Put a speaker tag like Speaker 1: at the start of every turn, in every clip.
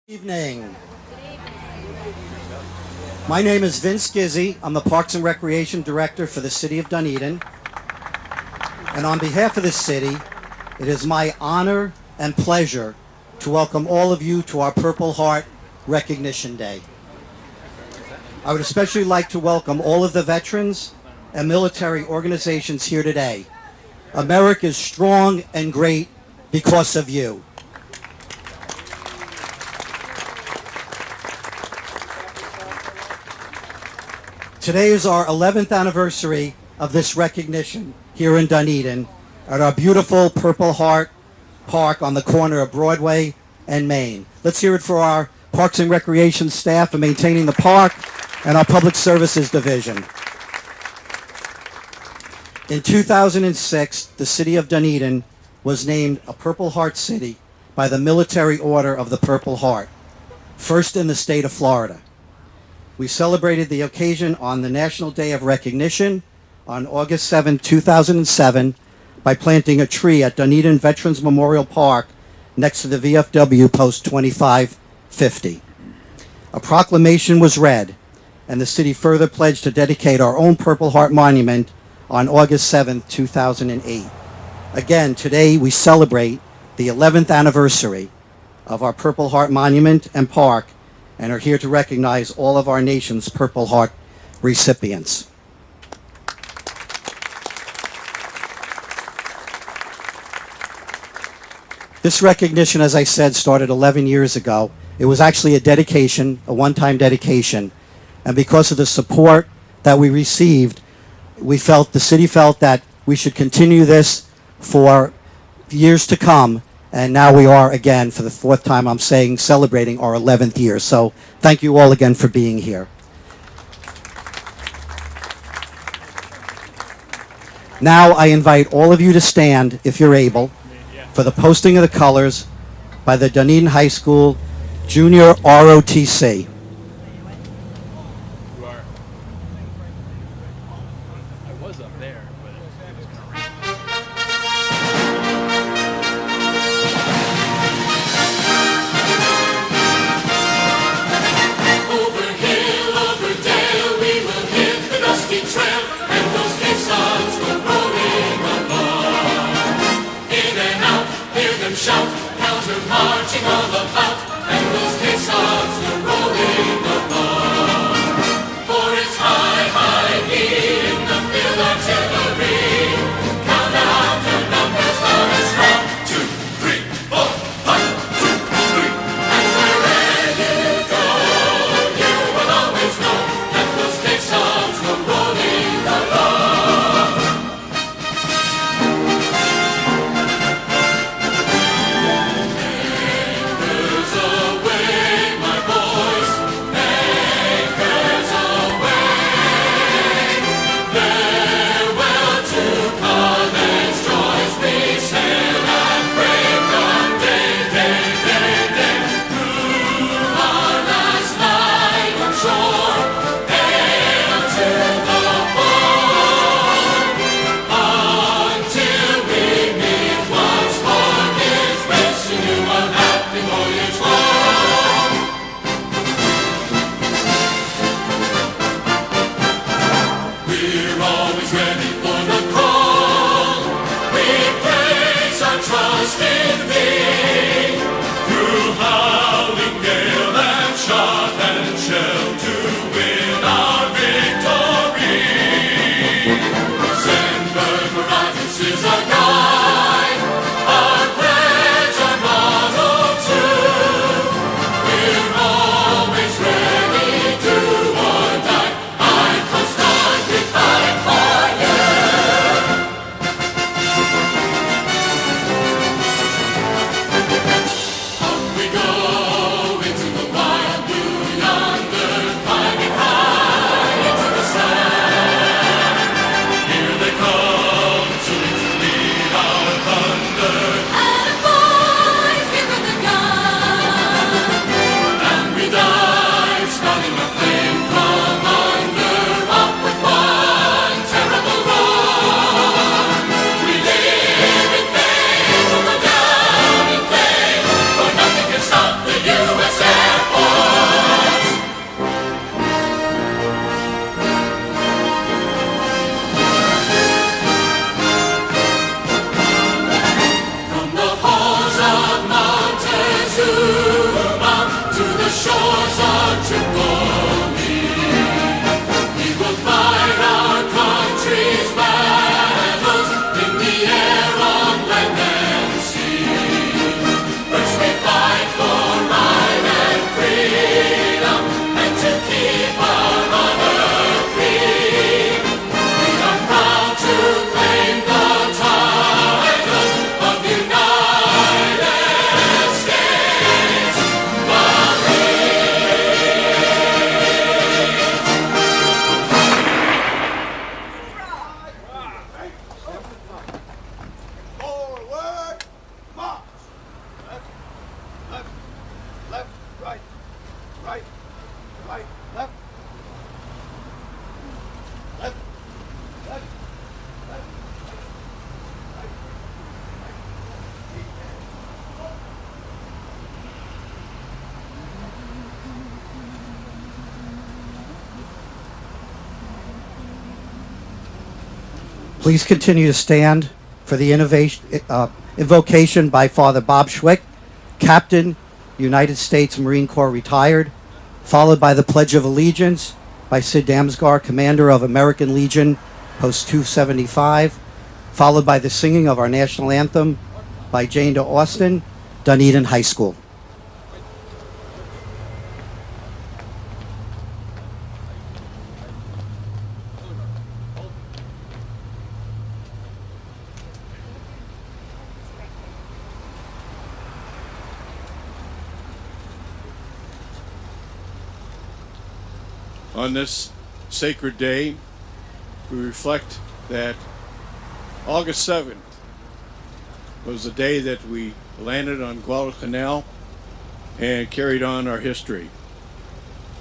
Speaker 1: Evening. My name is Vince Gizzi. I'm the Parks and Recreation Director for the City of Dunedin. And on behalf of the city, it is my honor and pleasure to welcome all of you to our Purple Heart Recognition Day. I would especially like to welcome all of the veterans and military organizations here today. America is strong and great because of you. Today is our 11th anniversary of this recognition here in Dunedin at our beautiful Purple Heart Park on the corner of Broadway and Main. Let's hear it for our Parks and Recreation staff for maintaining the park and our Public Services Division. In 2006, the City of Dunedin was named a Purple Heart City by the Military Order of the Purple Heart, first in the state of Florida. We celebrated the occasion on the National Day of Recognition on August 7, 2007, by planting a tree at Dunedin Veterans Memorial Park next to the VFW Post 2550. A proclamation was read, and the city further pledged to dedicate our own Purple Heart Monument on August 7, 2008. Again, today we celebrate the 11th anniversary of our Purple Heart Monument and Park, and are here to recognize all of our nation's Purple Heart recipients. This recognition, as I said, started 11 years ago. It was actually a dedication, a one-time dedication, and because of the support that we received, the city felt that we should continue this for years to come. And now we are, again, for the fourth time I'm saying, celebrating our 11th year. So thank you all again for being here. Now I invite all of you to stand, if you're able, for the posting of the colors by the Dunedin High School Junior ROTC.
Speaker 2: I was up there, but it was kind of rain.
Speaker 3: Over hill, over dale, we will hit the dusty trail, and those caissons go rolling along. In and out, hear them shout, counter marching all about, and those caissons go rolling along. For it's high, high in the field artillery. Count out the numbers, now it's 1, 2, 3, 4, 1, 2, 3, and wherever you go, you will always know that those caissons go rolling along. Anchors aweigh, my boys, anchors aweigh. Farewell to college joys, we sail and break on day, day, day, day. Through our last night on shore, hail to the fall. Until we meet once more, here's wishing you a happy voyage home. We're always ready for the call. We place our trust in Thee. Through howling gale and shot and shell to win our victory. Sandberg Mirages is our guide, our pledge, our motto too. We're always ready, do or die. I coast guard, we fight for you. Up we go into the wild blue yonder, climbing high into the sand. Here they come to lead
Speaker 1: Please continue to stand for the invocation by Father Bob Schwick, Captain, United States Marine Corps retired, followed by the Pledge of Allegiance by Sid Damsgaard, Commander of American Legion, Post 275, followed by the singing of our national anthem by Jane Austin, Dunedin High School.
Speaker 4: On this sacred day, we reflect that August 7th was the day that we landed on Guadalcanal and carried on our history.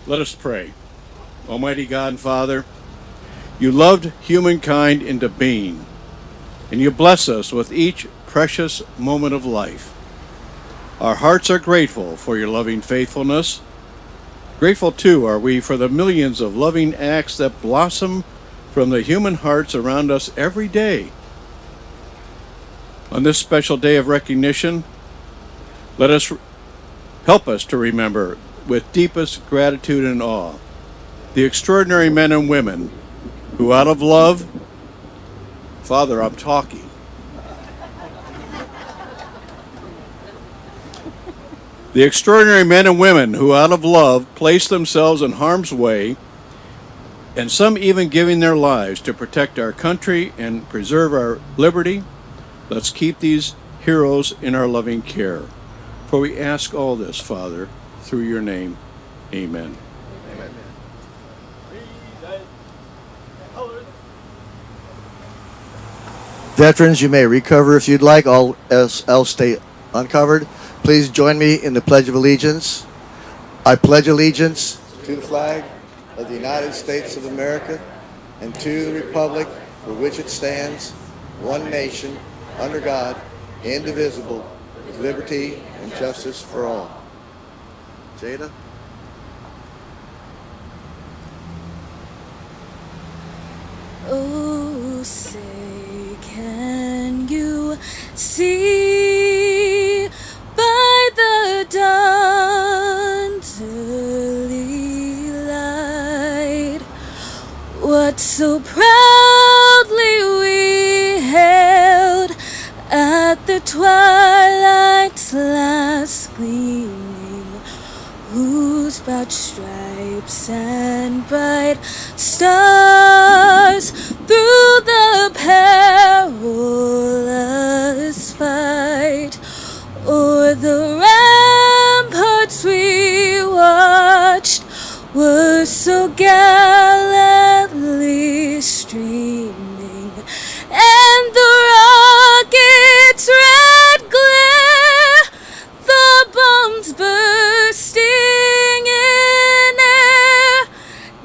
Speaker 4: Let us pray. Almighty God and Father, you loved humankind into being, and you bless us with each precious moment of life. Our hearts are grateful for your loving faithfulness. Grateful, too, are we for the millions of loving acts that blossom from the human hearts around us every day. On this special day of recognition, help us to remember with deepest gratitude and awe the extraordinary men and women who, out of love, Father, I'm talking. The extraordinary men and women who, out of love, place themselves in harm's way, and some even giving their lives to protect our country and preserve our liberty. Let's keep these heroes in our loving care. For we ask all this, Father, through your name. Amen.
Speaker 5: Amen. Veterans, you may recover if you'd like. All else stay uncovered. Please join me in the Pledge of Allegiance. I pledge allegiance to the flag of the United States of America and to the republic for which it stands, one nation, under God, indivisible, with liberty and justice for all. Jada?
Speaker 6: Oh, say, can you see by the dawn's early light what so proudly we hailed at the twilight's last gleaming, whose broad stripes and bright stars through the perilous fight o'er the ramparts we watched were so gallantly streaming, and the rocket's red glare, the bombs bursting in air,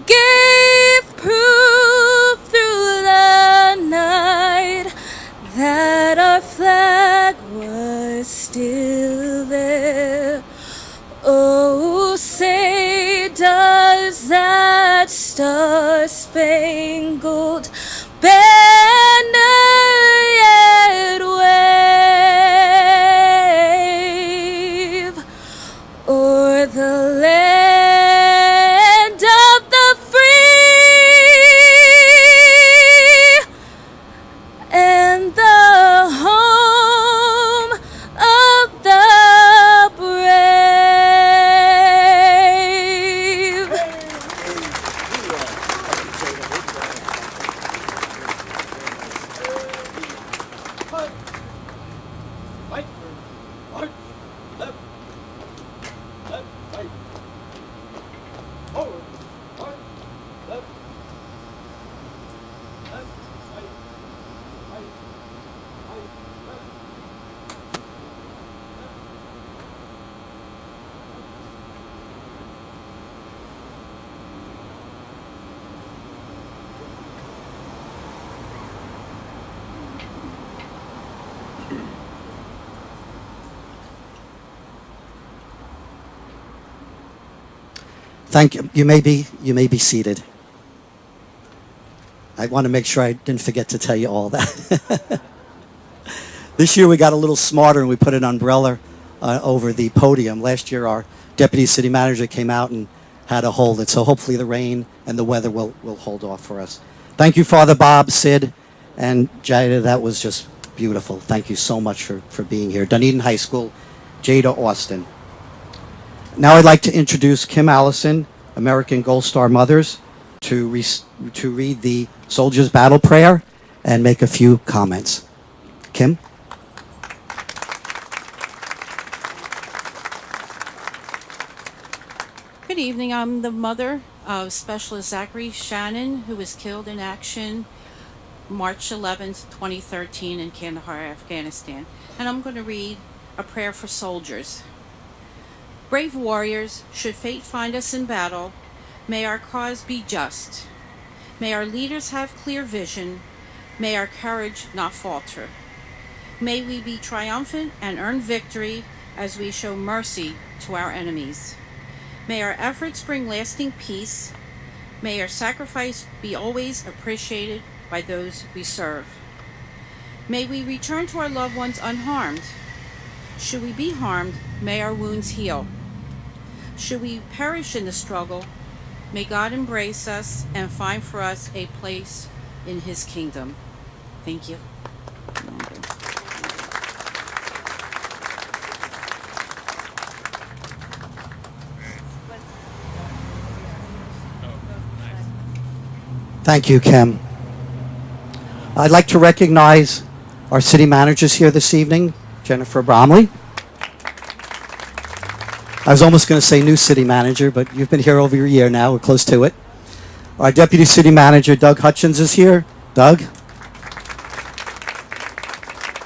Speaker 6: gave proof through the night that our flag was still there. Oh, say, does that star-spangled banner yet wave o'er the land of the free and the home of the brave?
Speaker 2: Right, march, left, right, forward, march, left, right, right, left.
Speaker 1: Thank you. You may be seated. I want to make sure I didn't forget to tell you all that. This year we got a little smarter and we put an umbrella over the podium. Last year our deputy city manager came out and had to hold it. So hopefully the rain and the weather will hold off for us. Thank you, Father Bob, Sid, and Jada. That was just beautiful. Thank you so much for being here. Dunedin High School, Jada Austin. Now I'd like to introduce Kim Allison, American Gold Star Mothers, to read the Soldier's Battle Prayer and make a few comments. Kim?
Speaker 7: Good evening. I'm the mother of Specialist Zachary Shannon, who was killed in action March 11th, 2013 in Kandahar, Afghanistan. And I'm going to read a prayer for soldiers. Brave warriors, should fate find us in battle, may our cause be just. May our leaders have clear vision. May our courage not falter. May we be triumphant and earn victory as we show mercy to our enemies. May our efforts bring lasting peace. May our sacrifice be always appreciated by those we serve. May we return to our loved ones unharmed. Should we be harmed, may our wounds heal. Should we perish in the struggle, may God embrace us and find for us a place in His kingdom. Thank you.
Speaker 1: Thank you, Kim. I'd like to recognize our city managers here this evening, Jennifer Bromley. I was almost going to say new city manager, but you've been here over a year now. We're close to it. Our deputy city manager, Doug Hutchins, is here. Doug.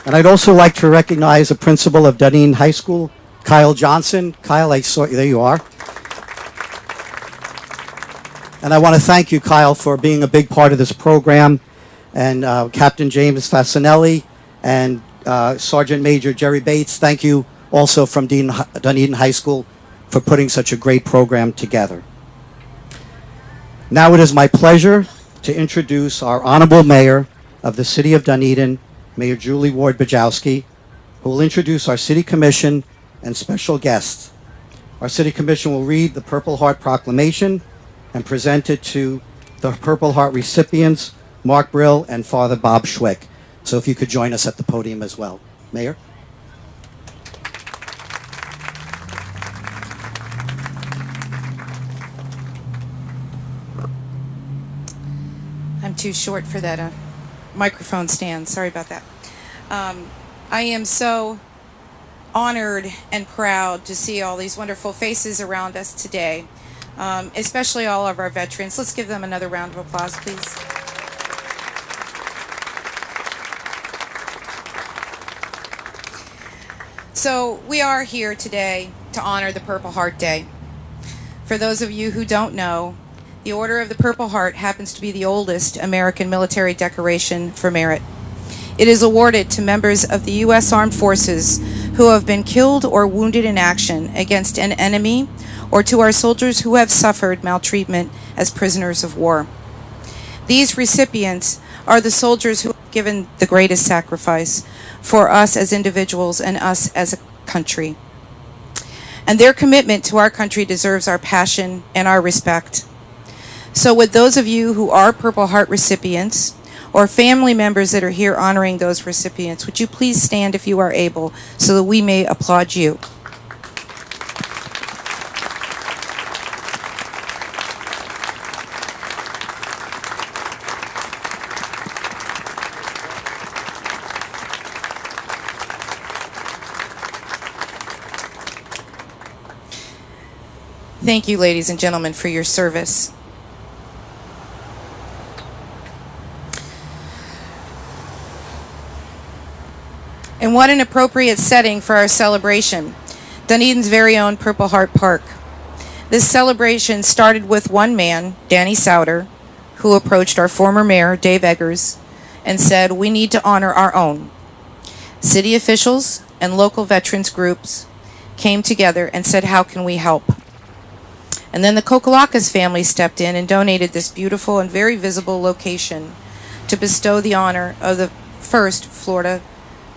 Speaker 1: And I'd also like to recognize the principal of Dunedin High School, Kyle Johnson. Kyle, I saw you. There you are. And I want to thank you, Kyle, for being a big part of this program, and Captain James Fasinelli and Sergeant Major Jerry Bates. Thank you also from Dunedin High School for putting such a great program together. Now it is my pleasure to introduce our Honorable Mayor of the City of Dunedin, Mayor Julie Ward-Bajowski, who will introduce our City Commission and special guests. Our City Commission will read the Purple Heart Proclamation and present it to the Purple Heart recipients, Mark Brill and Father Bob Schwick. So if you could join us at the podium as well. Mayor?
Speaker 8: I'm too short for that microphone stand. Sorry about that. I am so honored and proud to see all these wonderful faces around us today, especially all of our veterans. Let's give them another round of applause, please. So we are here today to honor the Purple Heart Day. For those of you who don't know, the Order of the Purple Heart happens to be the oldest American military decoration for merit. It is awarded to members of the U.S. Armed Forces who have been killed or wounded in action against an enemy, or to our soldiers who have suffered maltreatment as prisoners of war. These recipients are the soldiers who have given the greatest sacrifice for us as individuals and us as a country. And their commitment to our country deserves our passion and our respect. So with those of you who are Purple Heart recipients, or family members that are here honoring those recipients, would you please stand if you are able, so that we may applaud you. Thank you, ladies and gentlemen, for your service. And what an appropriate setting for our celebration, Dunedin's very own Purple Heart Park. This celebration started with one man, Danny Souter, who approached our former mayor, Dave Eggers, and said, we need to honor our own. City officials and local veterans groups came together and said, how can we help? And then the Kokolakas family stepped in and donated this beautiful and very visible location to bestow the honor of the first Florida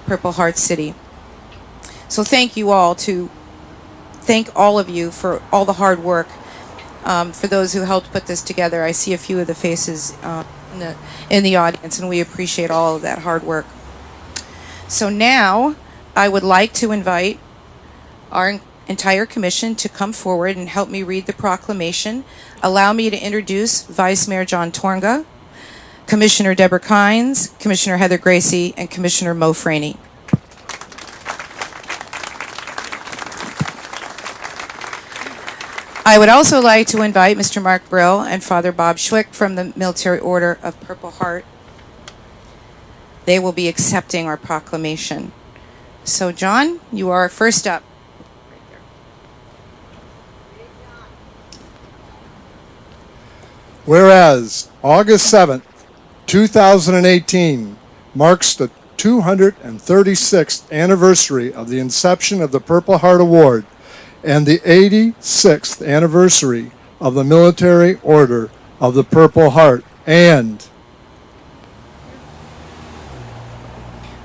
Speaker 8: Purple Heart City. So thank you all thank all of you for all the hard work. For those who helped put this together, I see a few of the faces in the audience, and we appreciate all of that hard work. So now I would like to invite our entire commission to come forward and help me read the proclamation. Allow me to introduce Vice Mayor John Tornga, Commissioner Deborah Kynes, Commissioner Heather Gracie, and Commissioner Mo Franey. I would also like to invite Mr. Mark Brill and Father Bob Schwick from the Military Order of Purple Heart. They will be accepting our proclamation. So, John, you are first up.
Speaker 9: Whereas August 7th, 2018 marks the 236th anniversary of the inception of the Purple Heart Award and the 86th anniversary of the Military Order of the Purple Heart, and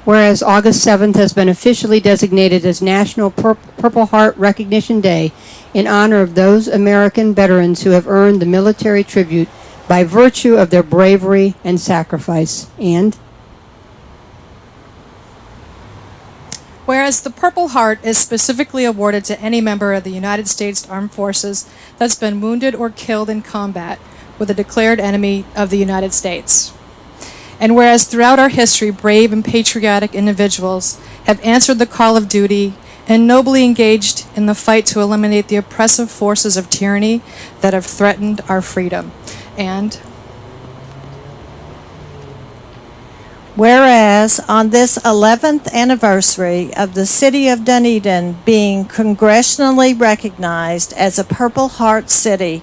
Speaker 10: whereas August 7th has been officially designated as National Purple Heart Recognition Day in honor of those American veterans who have earned the military tribute by virtue of their bravery and sacrifice. And
Speaker 11: whereas the Purple Heart is specifically awarded to any member of the United States Armed Forces that's been wounded or killed in combat with a declared enemy of the United States. And whereas throughout our history, brave and patriotic individuals have answered the call of duty and nobly engaged in the fight to eliminate the oppressive forces of tyranny that have threatened our freedom. And
Speaker 12: whereas on this 11th anniversary of the City of Dunedin being congressionally recognized as a Purple Heart City,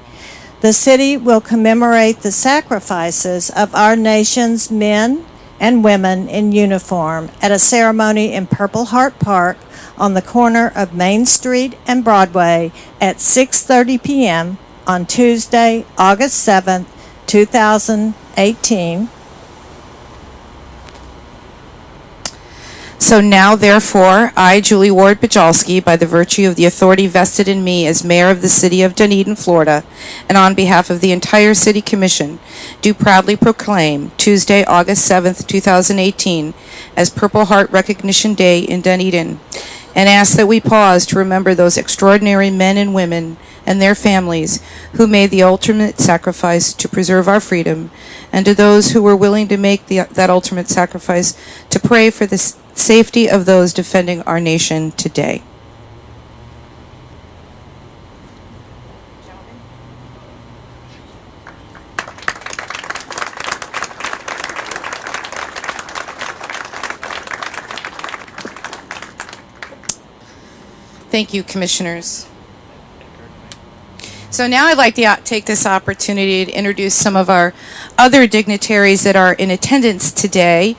Speaker 12: the city will commemorate the sacrifices of our nation's men and women in uniform at a ceremony in Purple Heart Park on the corner of Main Street and Broadway at 6:30 p.m. on Tuesday, August 7th, 2018.
Speaker 8: So now, therefore, I, Julie Ward Pajolski, by the virtue of the authority vested in me as Mayor of the City of Dunedin, Florida, and on behalf of the entire City Commission, do proudly proclaim Tuesday, August 7th, 2018, as Purple Heart Recognition Day in Dunedin, and ask that we pause to remember those extraordinary men and women and their families who made the ultimate sacrifice to preserve our freedom, and to those who were willing to make that ultimate sacrifice to pray for the safety of those defending our nation today. Thank you, Commissioners. So now I'd like to take this opportunity to introduce some of our other dignitaries that are in attendance today.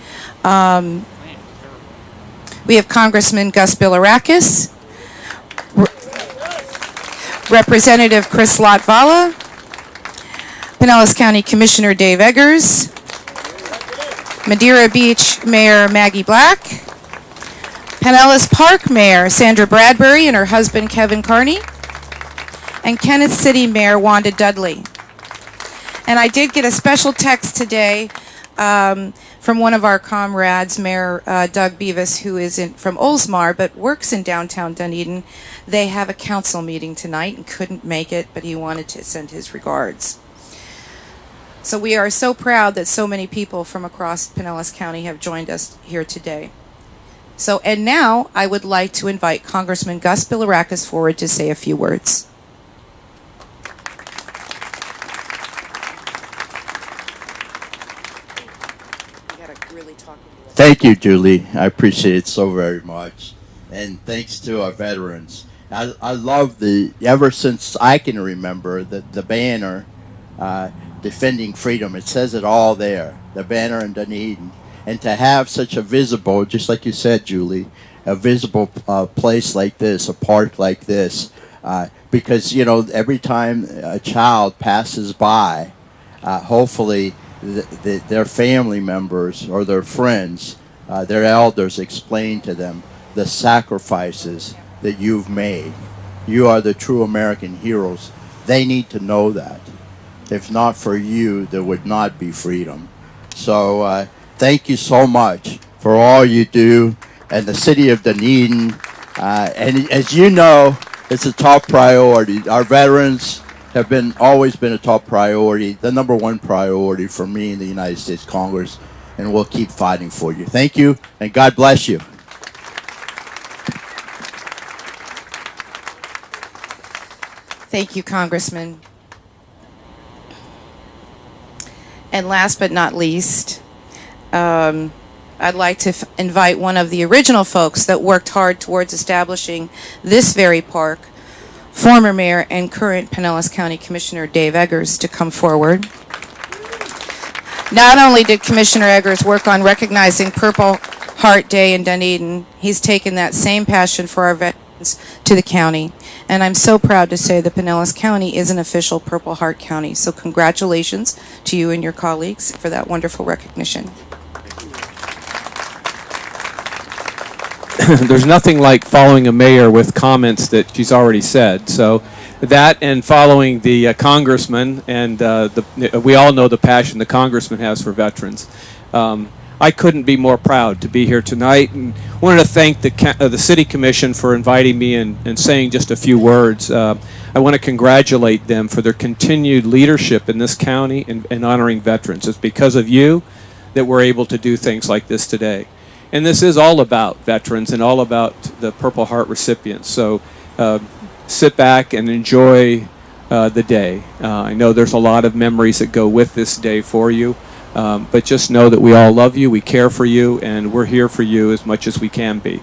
Speaker 8: We have Congressman Gus Bilirakis, Representative Chris Latvala, Pinellas County Commissioner Dave Eggers, Madeira Beach Mayor Maggie Black, Pinellas Park Mayor Sandra Bradbury and her husband Kevin Carney, and Kenneth City Mayor Wanda Dudley. And I did get a special text today from one of our comrades, Mayor Doug Beavis, who is from Oldsmar but works in downtown Dunedin. They have a council meeting tonight and couldn't make it, but he wanted to send his regards. So we are so proud that so many people from across Pinellas County have joined us here today. So, and now I would like to invite Congressman Gus Bilirakis forward to say a few words.
Speaker 13: Thank you, Julie. I appreciate it so very much. And thanks to our veterans. I love ever since I can remember, the banner defending freedom. It says it all there, the banner in Dunedin. And to have such a visible, just like you said, Julie, a visible place like this, a park like this, because, you know, every time a child passes by, hopefully their family members or their friends, their elders, explain to them the sacrifices that you've made. You are the true American heroes. They need to know that. If not for you, there would not be freedom. So thank you so much for all you do. And the city of Dunedin, and as you know, it's a top priority. Our veterans have always been a top priority, the number one priority for me in the United States Congress, and we'll keep fighting for you. Thank you, and God bless you.
Speaker 8: Thank you, Congressman. And last but not least, I'd like to invite one of the original folks that worked hard towards establishing this very park, former Mayor and current Pinellas County Commissioner Dave Eggers, to come forward. Not only did Commissioner Eggers work on recognizing Purple Heart Day in Dunedin, he's taken that same passion for our veterans to the county. And I'm so proud to say that Pinellas County is an official Purple Heart County. So congratulations to you and your colleagues for that wonderful recognition.
Speaker 14: There's nothing like following a mayor with comments that she's already said. So that and following the congressman, and we all know the passion the congressman has for veterans. I couldn't be more proud to be here tonight, and wanted to thank the City Commission for inviting me and saying just a few words. I want to congratulate them for their continued leadership in this county and honoring veterans. It's because of you that we're able to do things like this today. And this is all about veterans and all about the Purple Heart recipients. So sit back and enjoy the day. I know there's a lot of memories that go with this day for you, but just know that we all love you, we care for you, and we're here for you as much as we can be.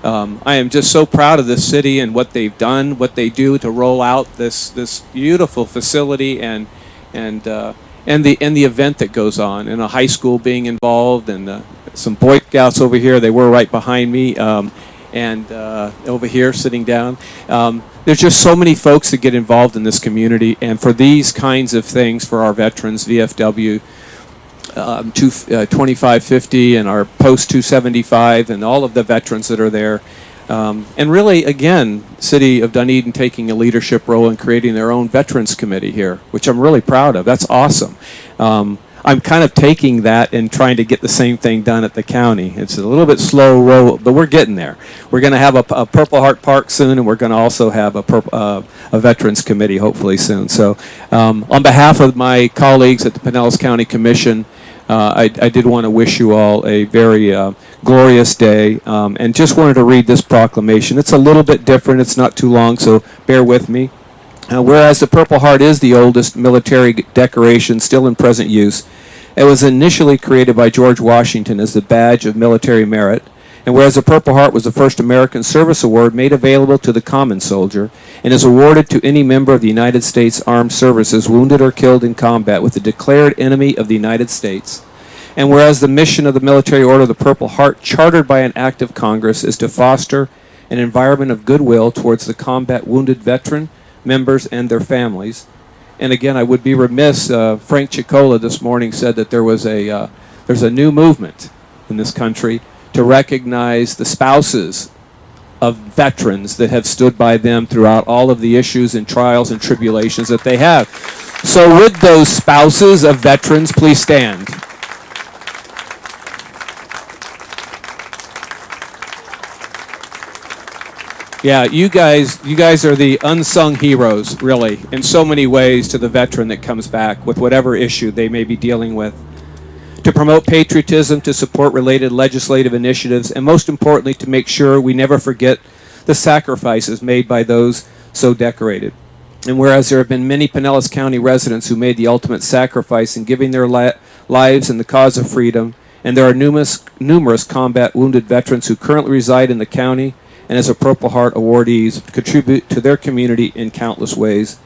Speaker 14: I am just so proud of this city and what they've done, what they do to roll out this beautiful facility and the event that goes on, and a high school being involved, and some Boy Scouts over here. They were right behind me, and over here sitting down. There's just so many folks that get involved in this community, and for these kinds of things for our veterans, VFW 2550 and our Post 275 and all of the veterans that are there. And really, again, City of Dunedin taking a leadership role in creating their own Veterans Committee here, which I'm really proud of. That's awesome. I'm kind of taking that and trying to get the same thing done at the county. It's a little bit slow roll, but we're getting there. We're going to have a Purple Heart Park soon, and we're going to also have a Veterans Committee hopefully soon. So on behalf of my colleagues at the Pinellas County Commission, I did want to wish you all a very glorious day, and just wanted to read this proclamation. It's a little bit different. It's not too long, so bear with me. Whereas the Purple Heart is the oldest military decoration still in present use, it was initially created by George Washington as the badge of military merit, and whereas the Purple Heart was the first American Service Award made available to the common soldier, and is awarded to any member of the United States Armed Services wounded or killed in combat with a declared enemy of the United States. And whereas the mission of the Military Order of the Purple Heart, chartered by an act of Congress, is to foster an environment of goodwill towards the combat wounded veteran members and their families. And again, I would be remiss, Frank Chicola this morning said that there's a new movement in this country to recognize the spouses of veterans that have stood by them throughout all of the issues and trials and tribulations that they have. So would those spouses of veterans please stand? Yeah, you guys are the unsung heroes, really, in so many ways to the veteran that comes back with whatever issue they may be dealing with. To promote patriotism, to support related legislative initiatives, and most importantly, to make sure we never forget the sacrifices made by those so decorated. And whereas there have been many Pinellas County residents who made the ultimate sacrifice in giving their lives in the cause of freedom, and there are numerous combat wounded veterans who currently reside in the county and as a Purple Heart awardees contribute to their community in countless ways.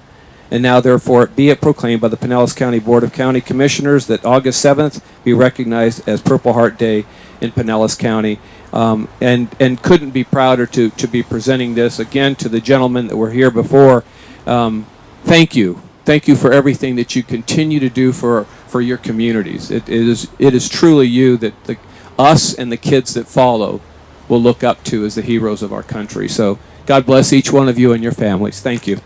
Speaker 14: And now, therefore, be it proclaimed by the Pinellas County Board of County Commissioners that August 7th be recognized as Purple Heart Day in Pinellas County. And couldn't be prouder to be presenting this again to the gentlemen that were here before. Thank you. Thank you for everything that you continue to do for for your communities. It is truly you that us and the kids that follow will look up to as the heroes of our country. So God bless each one of you and your families. Thank you.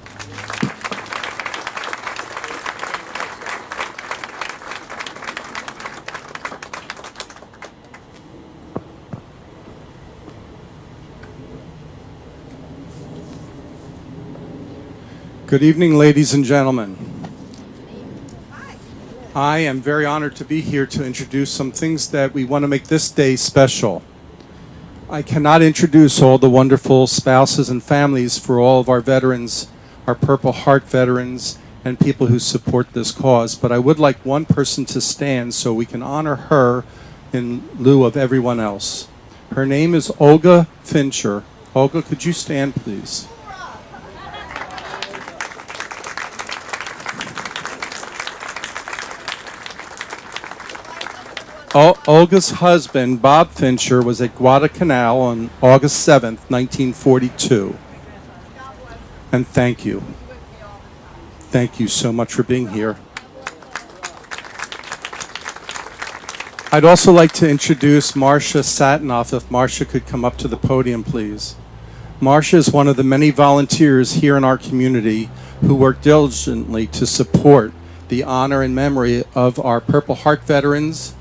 Speaker 15: Good evening, ladies and gentlemen. I am very honored to be here to introduce some things that we want to make this day special. I cannot introduce all the wonderful spouses and families for all of our veterans, our Purple Heart veterans, and people who support this cause, but I would like one person to stand so we can honor her in lieu of everyone else. Her name is Olga Fincher. Olga, could you stand, please? Olga's husband, Bob Fincher, was at Guadalcanal on August 7th, 1942. And thank you. Thank you so much for being here. I'd also like to introduce Marcia Satinoff, if Marcia could come up to the podium, please. Marcia is one of the many volunteers here in our community who work diligently to support the honor and memory of our Purple Heart veterans,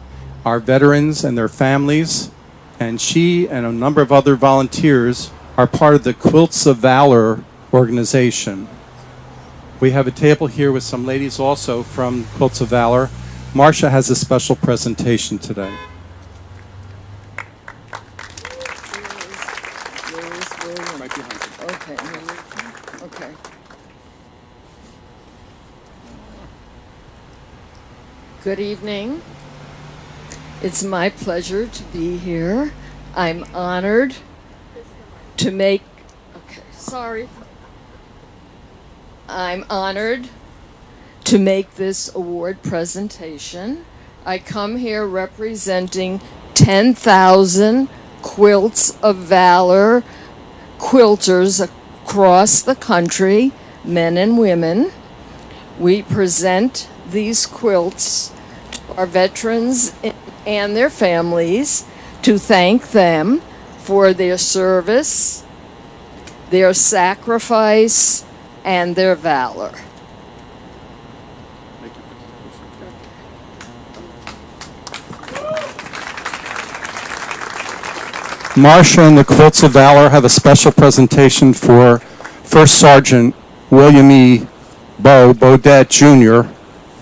Speaker 15: our veterans and their families, and she and a number of other volunteers are part of the Quilts of Valor organization. We have a table here with some ladies also from Quilts of Valor. Marcia has a special presentation today.
Speaker 16: Okay. Good evening. It's my pleasure to be here. I'm honored to make, I'm honored to make this award presentation. I come here representing 10,000 Quilts of Valor quilters across the country, men and women. We present these quilts to our veterans and their families to thank them for their service, their sacrifice, and their valor.
Speaker 15: Marcia and the Quilts of Valor have a special presentation for First Sergeant William E. Beaudet Jr.,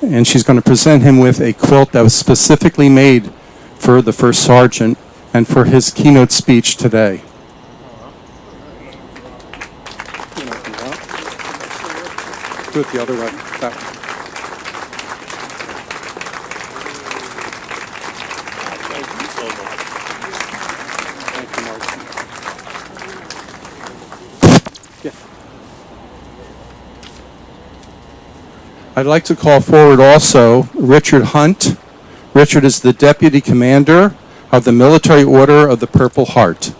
Speaker 15: and she's going to present him with a quilt that was specifically made for the First Sergeant and for his keynote speech today. Do it the other way. That way. I'd like to call forward also Richard Hunt. Richard is the Deputy Commander of the Military Order of the Purple Heart.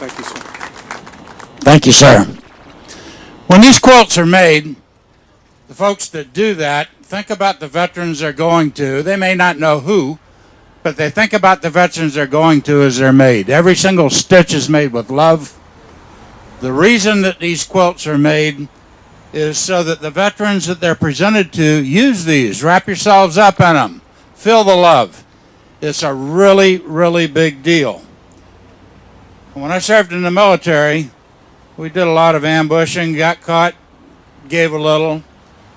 Speaker 15: Thank you, sir.
Speaker 17: Thank you, sir. When these quilts are made, the folks that do that think about the veterans they're going to. They may not know who, but they think about the veterans they're going to as they're made. Every single stitch is made with love. The reason that these quilts are made is so that the veterans that they're presented to use these. Wrap yourselves up in them. Feel the love. It's a really, really big deal. When I served in the military, we did a lot of ambushing, got caught, gave a little.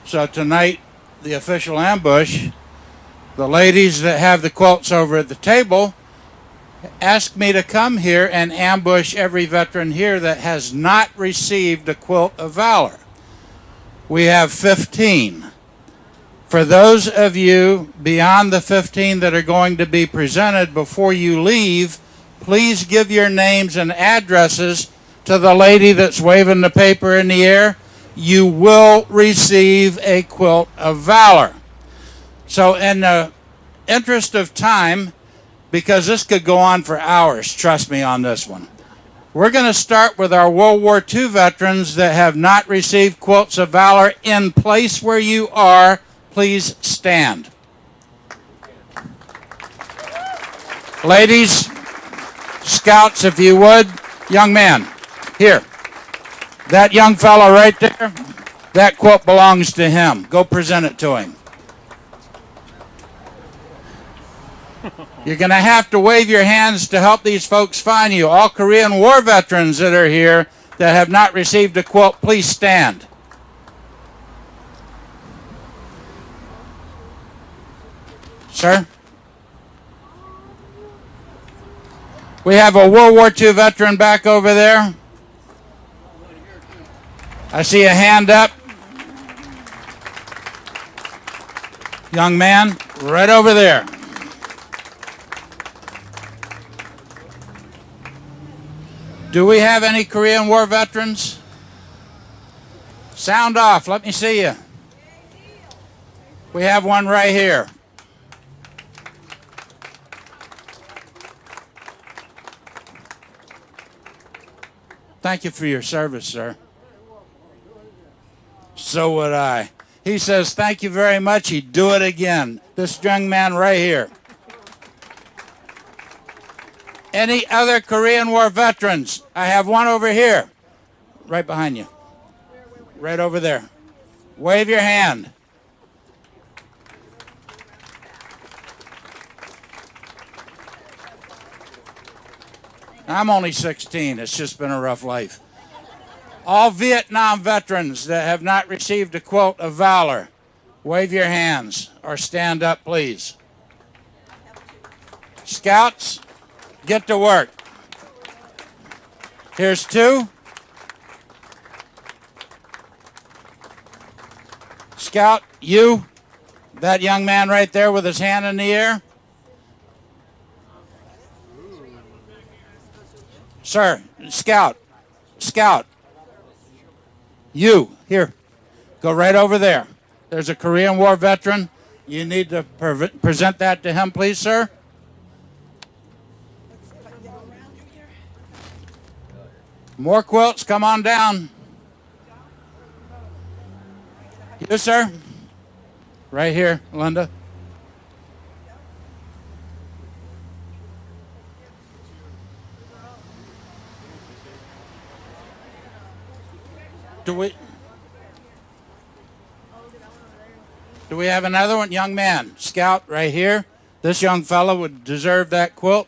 Speaker 17: So tonight, the official ambush, the ladies that have the quilts over at the table asked me to come here and ambush every veteran here that has not received a Quilt of Valor. We have 15. For those of you beyond the 15 that are going to be presented before you leave, please give your names and addresses to the lady that's waving the paper in the air. You will receive a Quilt of Valor. So in the interest of time, because this could go on for hours, trust me on this one, We're going to start with our World War II veterans that have not received quilts of valor. In place where you are, please stand. Ladies, scouts, if you would. Young man, here. That young fellow right there, that quilt belongs to him. Go present it to him. You're going to have to wave your hands to help these folks find you. All Korean War veterans that are here that have not received a quilt, please stand. Sir? We have a World War II veteran back over there. I see a hand up. Young man, right over there. Do we have any Korean War veterans? Sound off. Let me see you. We have one right here. Thank you for your service, sir. So would I. He says, thank you very much. He'd do it again. This young man right here. Any other Korean War veterans? I have one over here. Right behind you. Right over there. Wave your hand. I'm only 16. It's just been a rough life. All Vietnam veterans that have not received a quilt of valor, wave your hands or stand up, please. Scouts, get to work. Here's two. Scout, you, that young man right there with his hand in the air. Sir, Scout, you, here, go right over there. There's a Korean War veteran. You need to present that to him, please, sir. More quilts, come on down. You, sir, right here, Linda. Do we have another one? Young man, Scout, right here. This young fellow would deserve that quilt.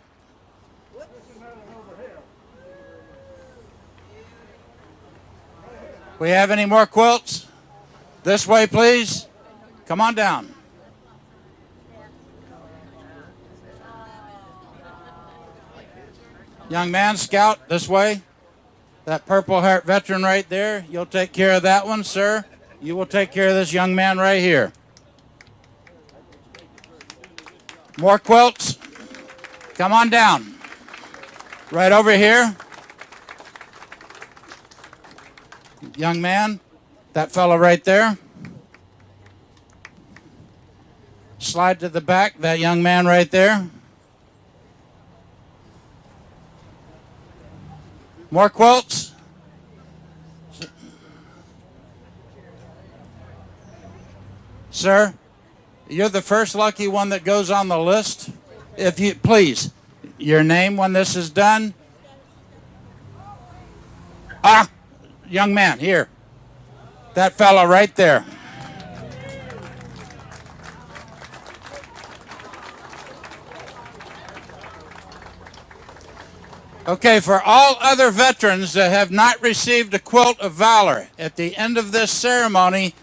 Speaker 17: We have any more quilts? This way, please. Come on down. Young man, Scout, this way. That Purple Heart veteran right there, you'll take care of that one, sir. You will take care of this young man right here. More quilts? Come on down. Right over here. Young man, that fellow right there. Slide to the back, that young man right there. More quilts? Sir, you're the first lucky one that goes on the list. If you, please, your name when this is done. Young man, here. That fellow right there. Okay, for all other veterans that have not received a quilt of valor, at the end of this ceremony,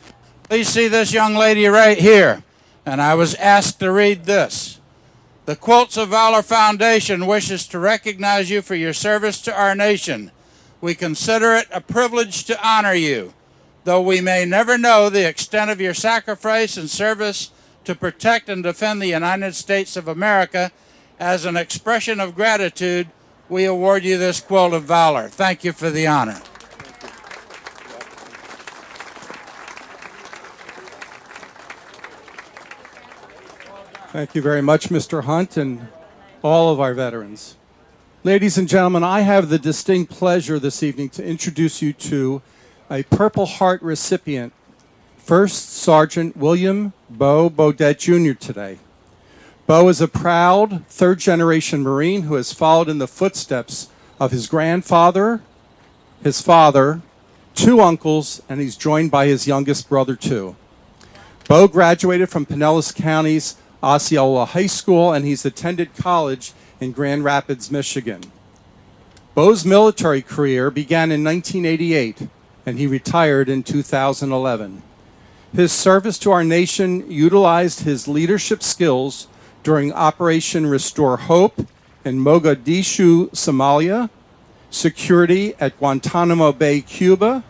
Speaker 17: please see this young lady right here. And I was asked to read this. The Quilts of Valor Foundation wishes to recognize you for your service to our nation. We consider it a privilege to honor you. Though we may never know the extent of your sacrifice and service to protect and defend the United States of America, as an expression of gratitude, we award you this quilt of valor. Thank you for the honor.
Speaker 15: Thank you very much, Mr. Hunt, and all of our veterans. Ladies and gentlemen, I have the distinct pleasure this evening to introduce you to a Purple Heart recipient, First Sergeant William Bo Bodette Jr. today. Bo is a proud third-generation Marine who has followed in the footsteps of his grandfather, his father, two uncles, and he's joined by his youngest brother, too. Bo graduated from Pinellas County's Osceola High School, and he's attended college in Grand Rapids, Michigan. Bo's military career began in 1988, and he retired in 2011. His service to our nation utilized his leadership skills during Operation Restore Hope in Mogadishu, Somalia, security at Guantanamo Bay, Cuba,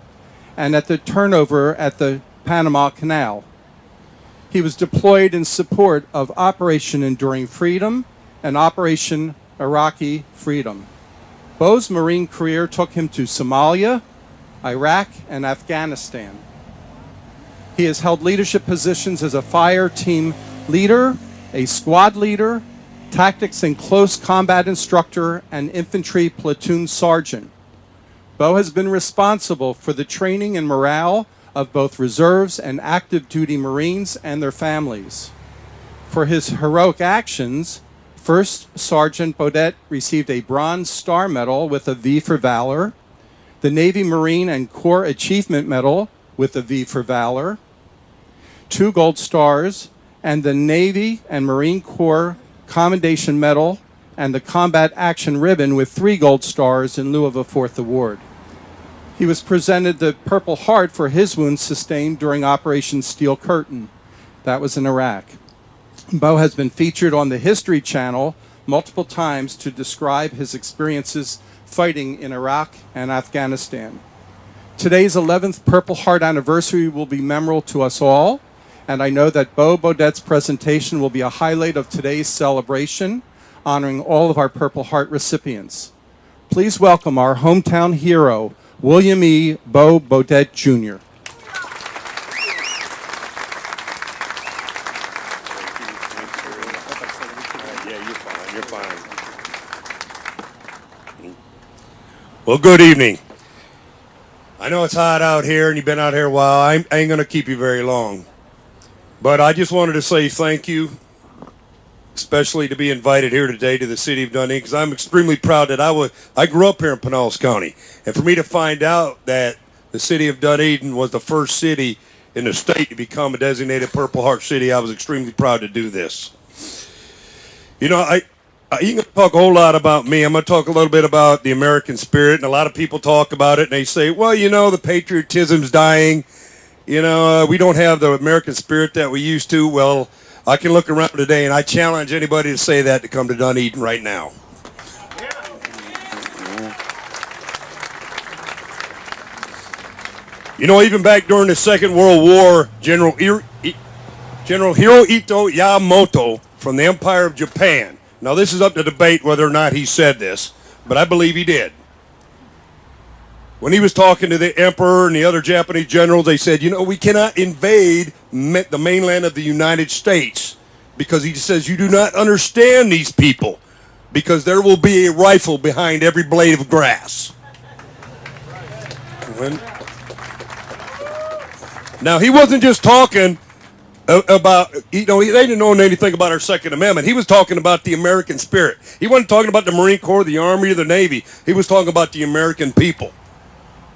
Speaker 15: and at the turnover at the Panama Canal. He was deployed in support of Operation Enduring Freedom and Operation Iraqi Freedom. Bo's Marine career took him to Somalia, Iraq, and Afghanistan. He has held leadership positions as a fire team leader, a squad leader, tactics and close combat instructor, and infantry platoon sergeant. Bo has been responsible for the training and morale of both reserves and active duty Marines and their families. For his heroic actions, First Sergeant Bodette received a Bronze Star Medal with a V for Valor, the Navy Marine and Corps Achievement Medal with a V for Valor, 2 Gold Stars, and the Navy and Marine Corps Commendation Medal and the Combat Action Ribbon with 3 Gold Stars in lieu of a 4th award. He was presented the Purple Heart for his wounds sustained during Operation Steel Curtain. That was in Iraq. Bo has been featured on the History Channel multiple times to describe his experiences fighting in Iraq and Afghanistan. Today's 11th Purple Heart anniversary will be memorable to us all, and I know that Bo Bodette's presentation will be a highlight of today's celebration, honoring all of our Purple Heart recipients. Please welcome our hometown hero, William E. Bo Bodette Jr.
Speaker 18: Well, good evening. I know it's hot out here and you've been out here a while. I ain't going to keep you very long. But I just wanted to say thank you, especially to be invited here today to the city of Dunedin, because I'm extremely proud that I grew up here in Pinellas County. And for me to find out that the city of Dunedin was the first city in the state to become a designated Purple Heart city, I was extremely proud to do this. You know, you can talk a whole lot about me. I'm going to talk a little bit about the American spirit, and a lot of people talk about it, and they say, well, you know, the patriotism's dying. You know, we don't have the American spirit that we used to. Well, I can look around today, and I challenge anybody to say that to come to Dunedin right now. You know, even back during the Second World War, General Hirohito Yamamoto from the Empire of Japan. Now, this is up to debate whether or not he said this, but I believe he did. When he was talking to the emperor and the other Japanese generals, they said, you know, we cannot invade the mainland of the United States, because he says, you do not understand these people, because there will be a rifle behind every blade of grass. Now, he wasn't just talking about, you know, they didn't know anything about our Second Amendment. He was talking about the American spirit. He wasn't talking about the Marine Corps, the Army, or the Navy. He was talking about the American people.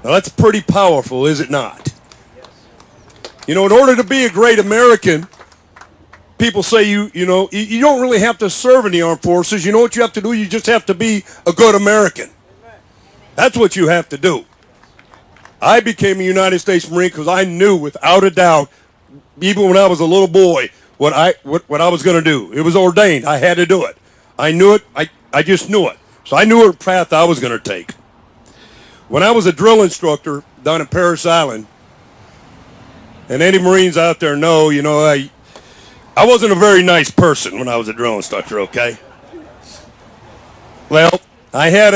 Speaker 18: Now, that's pretty powerful, is it not? You know, in order to be a great American, people say you don't really have to serve in the armed forces. You know what you have to do? You just have to be a good American. That's what you have to do. I became a United States Marine because I knew without a doubt, even when I was a little boy, what I was going to do. It was ordained. I had to do it. I knew it. I just knew it. So I knew what path I was going to take. When I was a drill instructor down at Parris Island, and any Marines out there know, you know, I wasn't a very nice person when I was a drill instructor, okay? Well, I had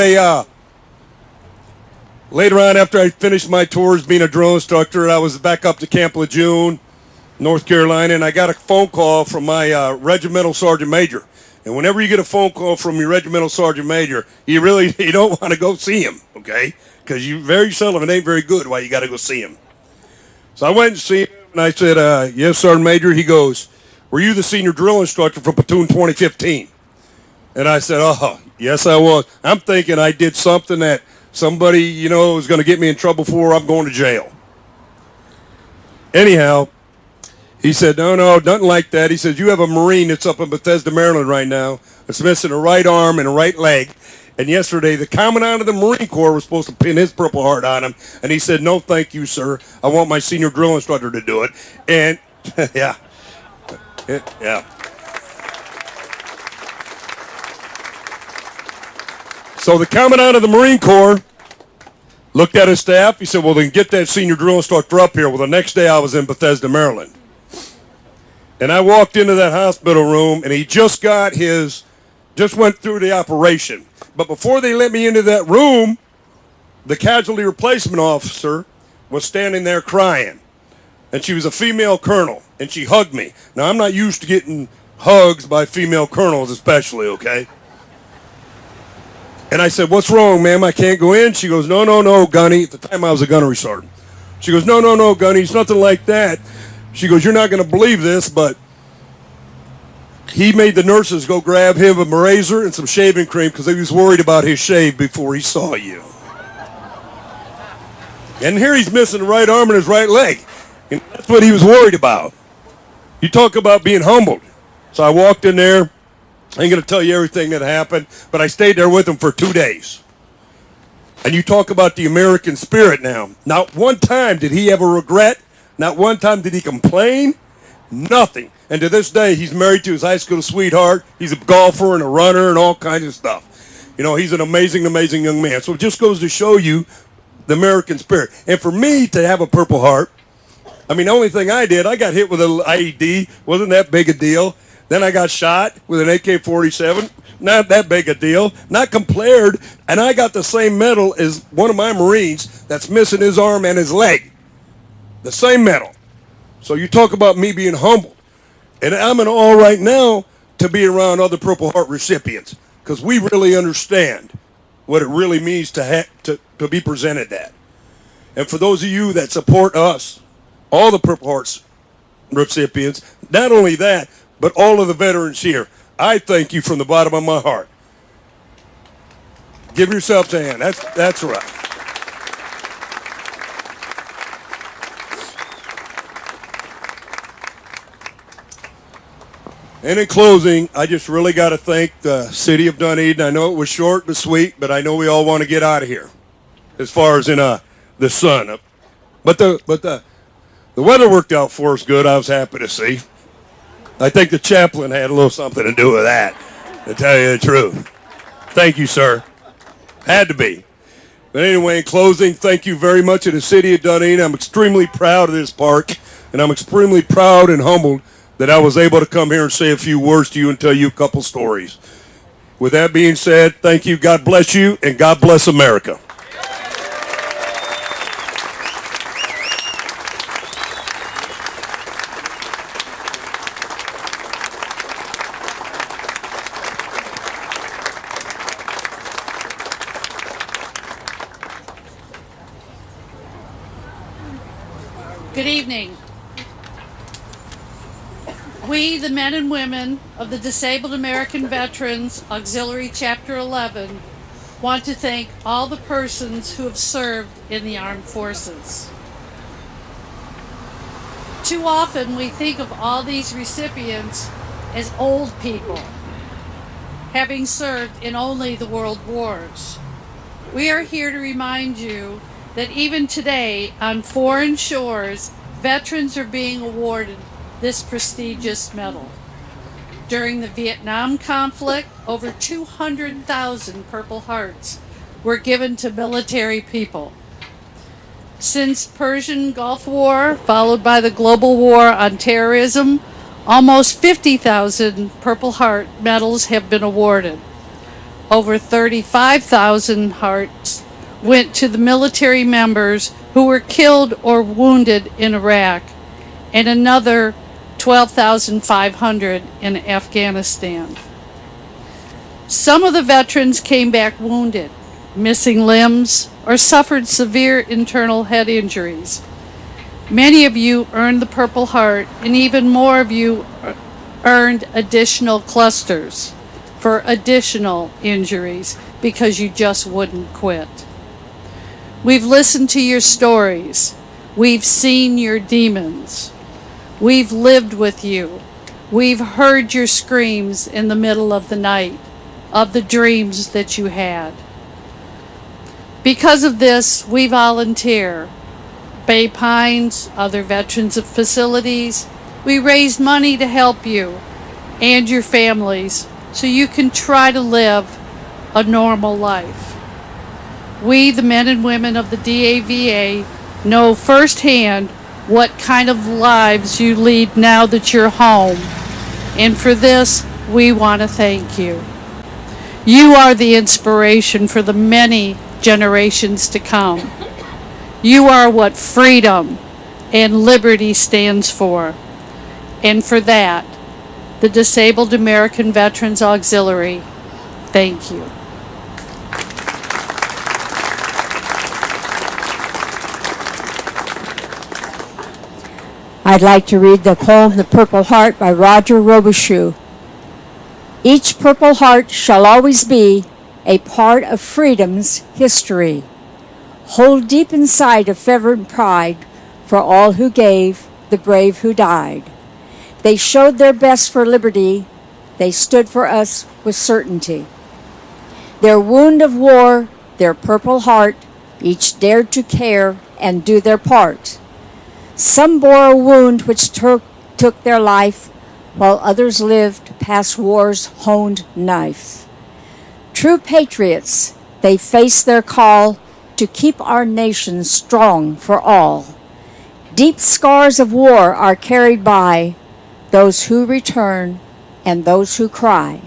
Speaker 18: later on after I finished my tours being a drill instructor, I was back up to Camp Lejeune. North Carolina, and I got a phone call from my regimental sergeant major. And whenever you get a phone call from your regimental sergeant major, you don't want to go see him, okay? Because you very seldom, it ain't very good why you got to go see him. So I went and see him, and I said, yes, Sergeant Major. He goes, were you the senior drill instructor for Platoon 2015? And I said, oh, yes, I was. I'm thinking I did something that somebody, was going to get me in trouble for. I'm going to jail. Anyhow, he said, no, nothing like that. He says, you have a Marine that's up in Bethesda, Maryland right now that's missing a right arm and a right leg. And yesterday, the Commandant of the Marine Corps was supposed to pin his Purple Heart on him. And he said, no, thank you, sir. I want my senior drill instructor to do it. And, yeah. So the Commandant of the Marine Corps looked at his staff. He said, well, then get that senior drill instructor up here. Well, the next day I was in Bethesda, Maryland. And I walked into that hospital room, and he just went through the operation. But before they let me into that room, the casualty replacement officer was standing there crying. And she was a female colonel, and she hugged me. Now, I'm not used to getting hugs by female colonels especially, okay? And I said, what's wrong, ma'am? I can't go in? She goes, no, Gunny. At the time, I was a gunnery sergeant. She goes, no, Gunny. It's nothing like that. She goes, you're not going to believe this, but he made the nurses go grab him a razor and some shaving cream because he was worried about his shave before he saw you. And here he's missing the right arm and his right leg. And that's what he was worried about. You talk about being humbled. So I walked in there. I ain't going to tell you everything that happened, but I stayed there with him for 2 days. And you talk about the American spirit now. Not one time did he ever regret. Not one time did he complain. Nothing. And to this day, he's married to his high school sweetheart. He's a golfer and a runner and all kinds of stuff. He's an amazing, amazing young man. So it just goes to show you the American spirit. And for me to have a Purple Heart, the only thing I did, I got hit with an IED. Wasn't that big a deal. Then I got shot with an AK-47. Not that big a deal. Not compared. And I got the same medal as one of my Marines that's missing his arm and his leg. The same medal. So you talk about me being humble. And I'm in awe right now to be around other Purple Heart recipients because we really understand what it really means to be presented that. And for those of you that support us, all the Purple Hearts recipients, not only that, but all of the veterans here, I thank you from the bottom of my heart. Give yourselves a hand. That's right. And in closing, I just really got to thank the city of Dunedin. I know it was short but sweet, but I know we all want to get out of here as far as in the sun. But the weather worked out for us good, I was happy to see. I think the chaplain had a little something to do with that, to tell you the truth. Thank you, sir. Had to be. But anyway, in closing, thank you very much to the city of Dunedin. I'm extremely proud of this park, and I'm extremely proud and humbled that I was able to come here and say a few words to you and tell you a couple stories. With that being said, thank you, God bless you, and God bless America.
Speaker 7: Good evening. We, the men and women of the Disabled American Veterans Auxiliary Chapter 11, want to thank all the persons who have served in the armed forces. Too often we think of all these recipients as old people, having served in only the world wars. We are here to remind you that even today, on foreign shores, veterans are being awarded this prestigious medal. During the Vietnam conflict, over 200,000 Purple Hearts were given to military people. Since Persian Gulf War, followed by the global war on terrorism, almost 50,000 Purple Heart medals have been awarded. Over 35,000 hearts went to the military members who were killed or wounded in Iraq,
Speaker 19: and another 12,500 in Afghanistan. Some of the veterans came back wounded, missing limbs, or suffered severe internal head injuries. Many of you earned the Purple Heart, and even more of you earned additional clusters for additional injuries because you just wouldn't quit. We've listened to your stories. We've seen your demons. We've lived with you. We've heard your screams in the middle of the night, of the dreams that you had. Because of this, we volunteer. Bay Pines, other veterans of facilities, we raise money to help you and your families so you can try to live a normal life. We, the men and women of the DAVA, know firsthand what kind of lives you lead now that you're home. And for this, we want to thank you. You are the inspiration for the many generations to come. You are what freedom and liberty stands for. And for that, the Disabled American Veterans Auxiliary, thank you.
Speaker 20: I'd like to read the poem The Purple Heart by Roger Robichaux. Each Purple Heart shall always be a part of freedom's history. Hold deep inside a fervent pride for all who gave, the brave who died. They showed their best for liberty. They stood for us with certainty. Their wound of war, their Purple Heart, each dared to care and do their part. Some bore a wound which took their life, while others lived past war's honed knife. True patriots, they faced their call to keep our nation strong for all. Deep scars of war are carried by those who return and those who cry.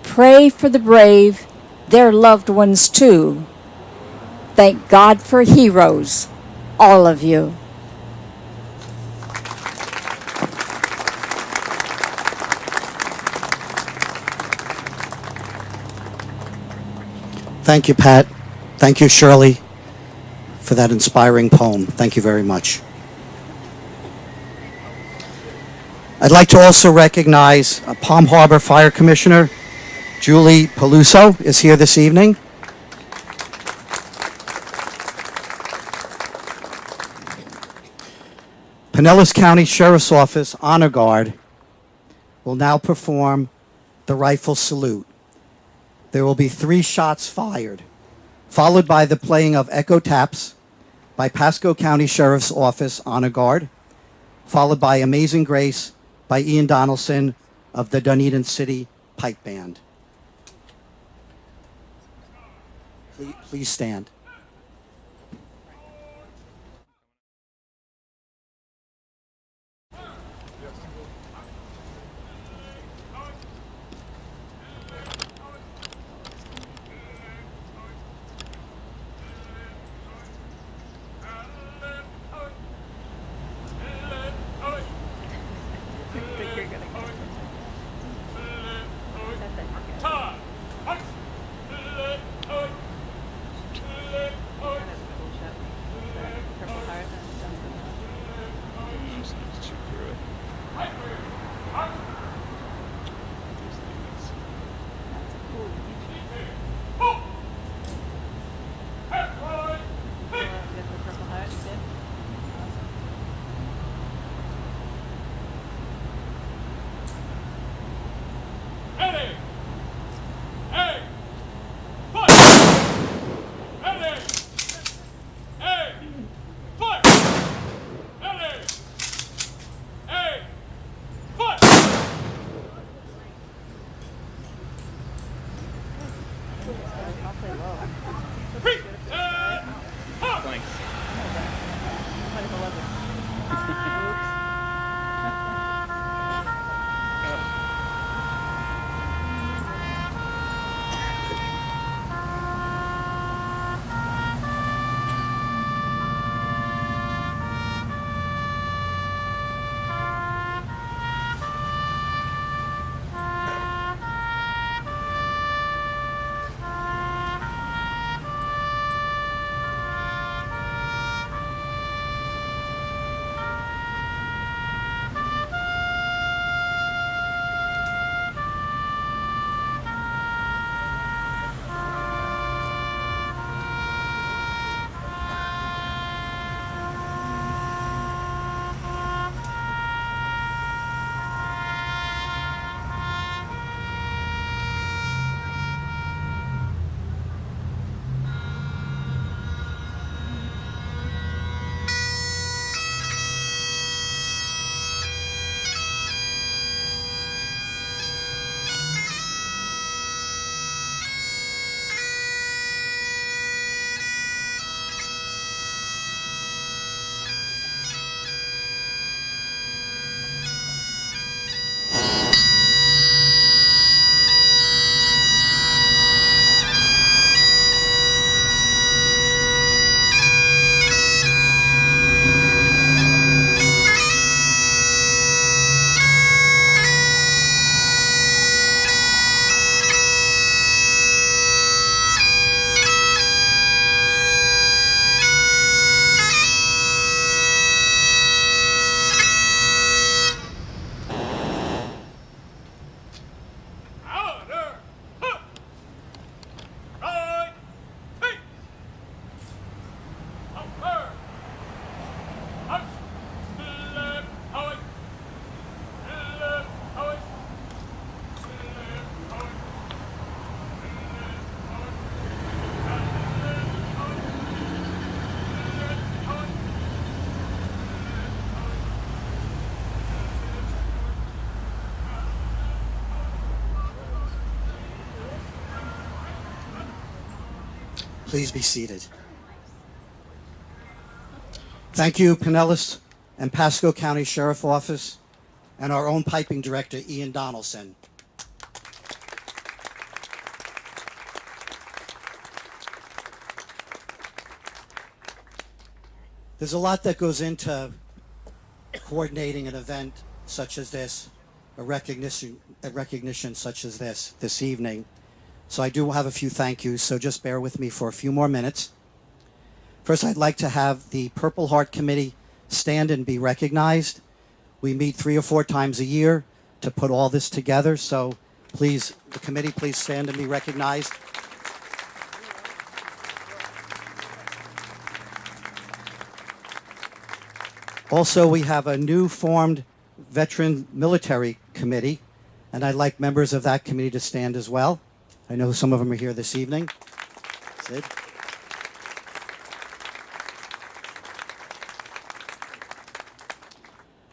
Speaker 20: Pray for the brave, their loved ones too. Thank God for heroes, all of you.
Speaker 1: Thank you, Pat. Thank you, Shirley, for that inspiring poem. Thank you very much. I'd like to also recognize Palm Harbor Fire Commissioner Julie Peluso is here this evening. Pinellas County Sheriff's Office Honor Guard will now perform the rifle salute. There will be 3 shots fired, followed by the playing of echo taps by Pasco County Sheriff's Office Honor Guard, followed by Amazing Grace by Ian Donaldson of the Dunedin City Pipe Band. Please stand. Please be seated. Thank you, Pinellas and Pasco County Sheriff Office, and our own piping director, Ian Donaldson. There's a lot that goes into coordinating an event such as this, a recognition such as this evening. So I do have a few thank yous, so just bear with me for a few more minutes. First, I'd like to have the Purple Heart Committee stand and be recognized. We meet 3 or 4 times a year to put all this together, so please, the committee, please stand and be recognized. Also, we have a new formed Veteran Military Committee, and I'd like members of that committee to stand as well. I know some of them are here this evening. Sid?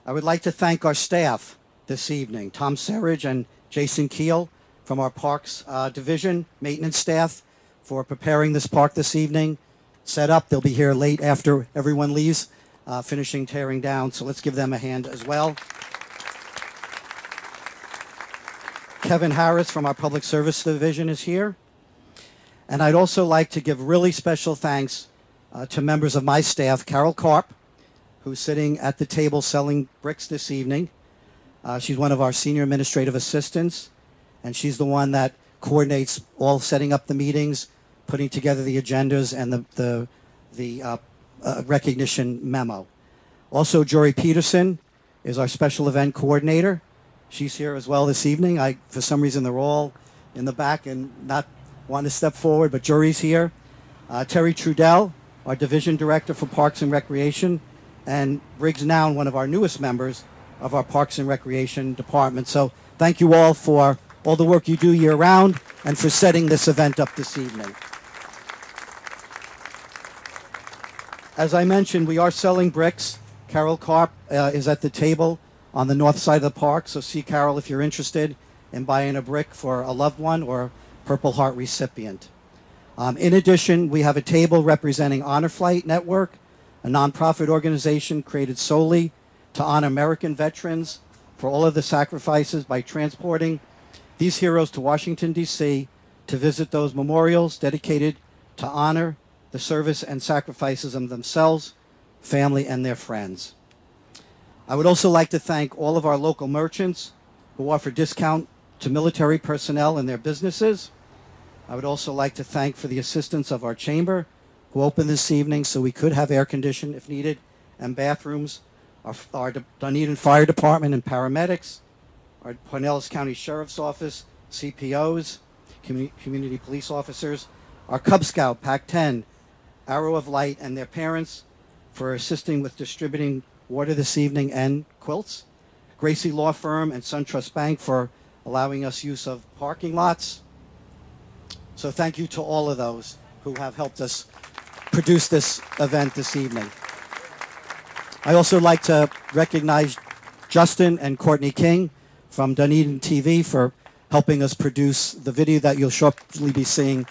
Speaker 1: I would like to thank our staff this evening, Tom Serridge and Jason Keel from our Parks Division, maintenance staff, for preparing this park this evening. Set up, they'll be here late after everyone leaves, finishing tearing down, so let's give them a hand as well. Kevin Harris from our Public Service Division is here. And I'd also like to give really special thanks to members of my staff, Carol Karp, who's sitting at the table selling bricks this evening. She's one of our senior administrative assistants, and she's the one that coordinates all setting up the meetings, putting together the agendas, and the recognition memo. Also, Jory Peterson is our special event coordinator. She's here as well this evening. For some reason, they're all in the back and not wanting to step forward, but Jory's here. Terry Trudell, our division director for Parks and Recreation, and Briggs Noun, one of our newest members of our Parks and Recreation department. So thank you all for all the work you do year-round and for setting this event up this evening. As I mentioned, we are selling bricks. Carol Karp is at the table on the north side of the park, so see Carol if you're interested in buying a brick for a loved one or Purple Heart recipient. In addition, we have a table representing Honor Flight Network, a nonprofit organization created solely to honor American veterans for all of the sacrifices by transporting these heroes to Washington, D.C. to visit those memorials dedicated to honor the service and sacrifices of themselves, family, and their friends. I would also like to thank all of our local merchants who offer discount to military personnel in their businesses. I would also like to thank for the assistance of our chamber, who opened this evening so we could have air conditioning if needed, and bathrooms, our Dunedin Fire Department and paramedics, our Pinellas County Sheriff's Office, CPOs, community police officers, our Cub Scout, Pac-10, Arrow of Light, and their parents for assisting with distributing water this evening and quilts, Gracie Law Firm and SunTrust Bank for allowing us use of parking lots. So thank you to all of those who have helped us produce this event this evening. I also like to recognize Justin and Courtney King from Dunedin TV for helping us produce the video that you'll shortly be seeing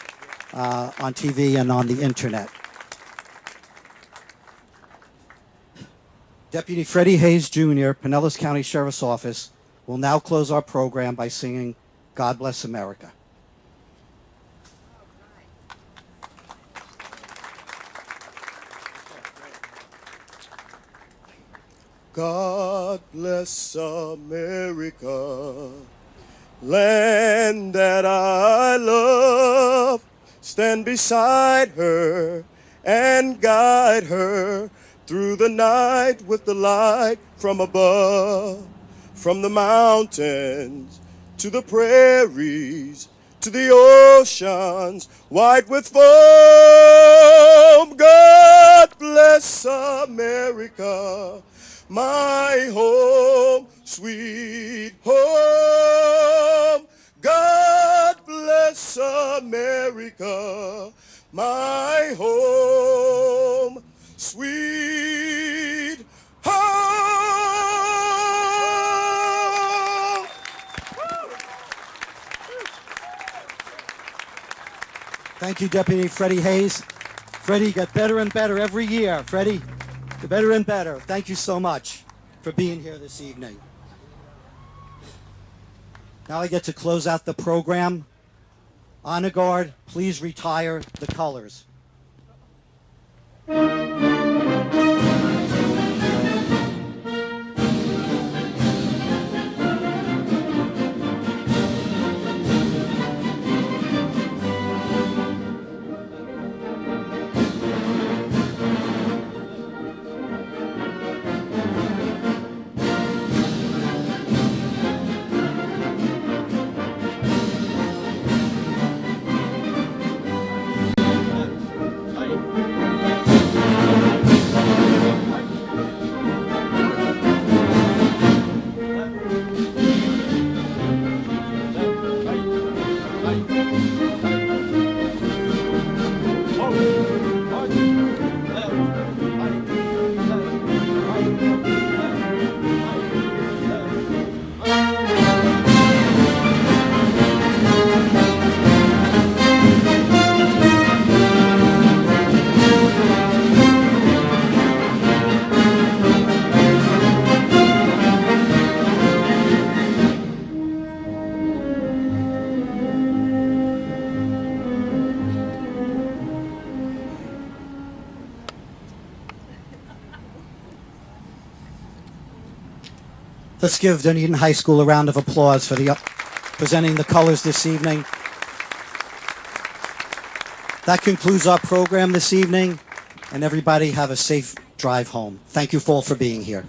Speaker 1: on TV and on the internet. Deputy Freddie Hayes Jr., Pinellas County Sheriff's Office, will now close our program by singing God Bless America.
Speaker 18: God bless America, land that I love. Stand beside her and guide her through the night with the light from above. From the mountains to the prairies to the oceans white with foam. God bless America, my home, sweet home. God bless America, my home, sweet home.
Speaker 1: Thank you, Deputy Freddie Hayes. Freddie, you get better and better every year. Freddie, you're better and better. Thank you so much for being here this evening. Now I get to close out the program. Honor Guard, please retire the colors. Let's give Dunedin High School a round of applause for presenting the colors this evening. That concludes our program this evening, and everybody have a safe drive home. Thank you all for being here.